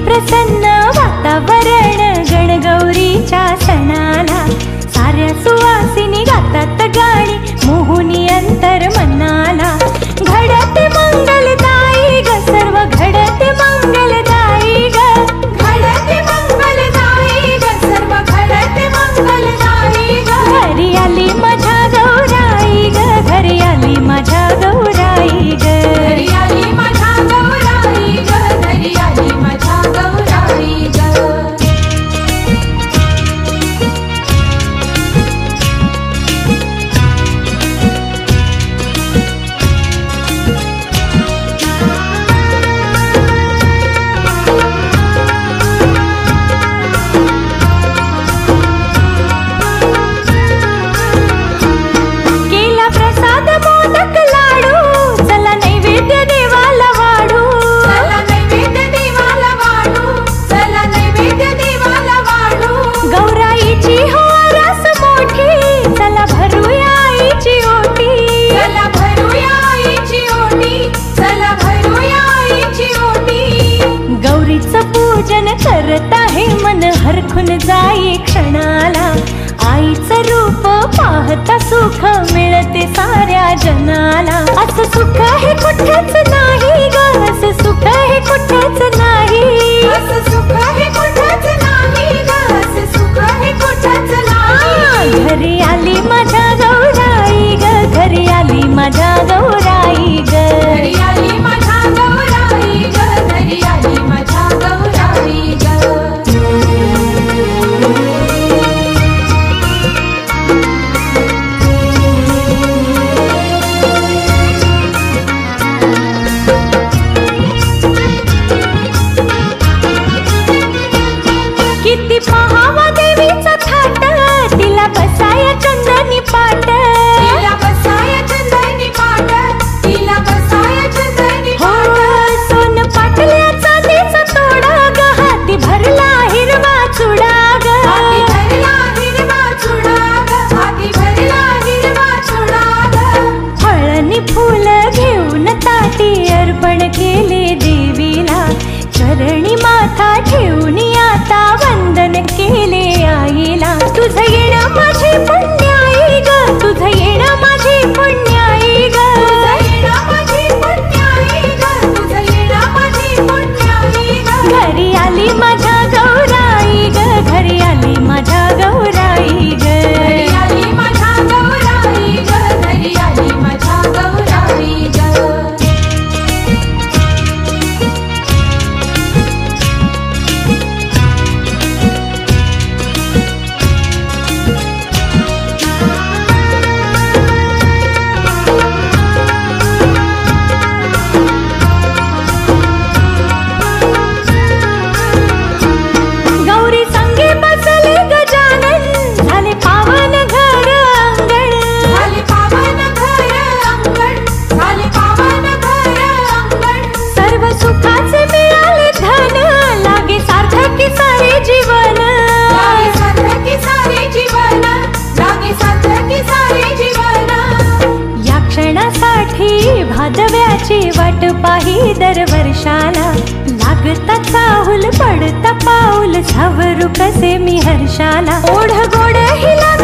प्रसन्न वातावरण गणगौरीच्या सणाला. साऱ्या सुवासिनी गातात गाणी मोहुनी अंतर मनाला. घडते मंगलदायी ग सर्व घडते मंगलदायी ग. घडते मंगलदायी ग सर्व घडते मंगलदायी ग. घरी आली माझ्या गौराई ग. घरी आली माझ्या गौराई ग. घरी आली माझ्या गौराई ग. घरी आली माझ्या गौराई ग. करत आहे मन हरखून जाई क्षणाला. आईचं रूप पाहता सुख मिळते साऱ्या जनाला. असं सुख हे कुठेच नाही ग. असं सुख हे कुठेच नाही. असं सुख हे कुठेच नाही ग. असं सुख हे कुठेच नाही. घरी आली माझ्या गौराई ग. घरी आली माझ्या गौराई ग. घरी आली माझ्या गौराई ग. घरी आली माझ्या गौराई ग. किती पहावा देवीचा थाट तिला बसाया चंदनी पाट. तिला बसाया चंदनी पाट. तिला बसाया चंदनी पाट. सोन पाटल्याचा देचा तोडा ग. हाती भरला हिरवा चुडा ग. हाती भरला हिरवा चुडा ग. हाती भरला हिरवा चुडा ग. फळनी फुल घेऊन ताटी अर्पण केले देवीला. चरणी माथा ठेवून आता वंदन केले आईला. तुझं येणं माझी पुण्याई ग. तुझं येणं माझी पुण्याई ग. तुझं येणं माझी पुण्याई ग. तुझं येणं माझी पुण्याई ग. घरी आली माझ्या गौराई ग. घरी आली माझ्या गौराई ग. घरी आली माझ्या गौराई ग. घरी आली माझ्या गौराई ग. गौरी संगे बसले गजानन. झाले पावन घर अंगण. झाले पावन घर अंगण. झाले पावन घर अंगण. सर्व सुखाचे मिळाले धन. लागे सार्थकी सारे जीवन. लागे सार्थकी सारे जीवन. लागे सार्थकी सारे जीवन. या क्षणासाठी भादव्याची वाट पाही दरवर्षाला. लागता चाहुल पडता पाऊल सावरू कसे मी हर्षाला. ओढ गोड ही लाग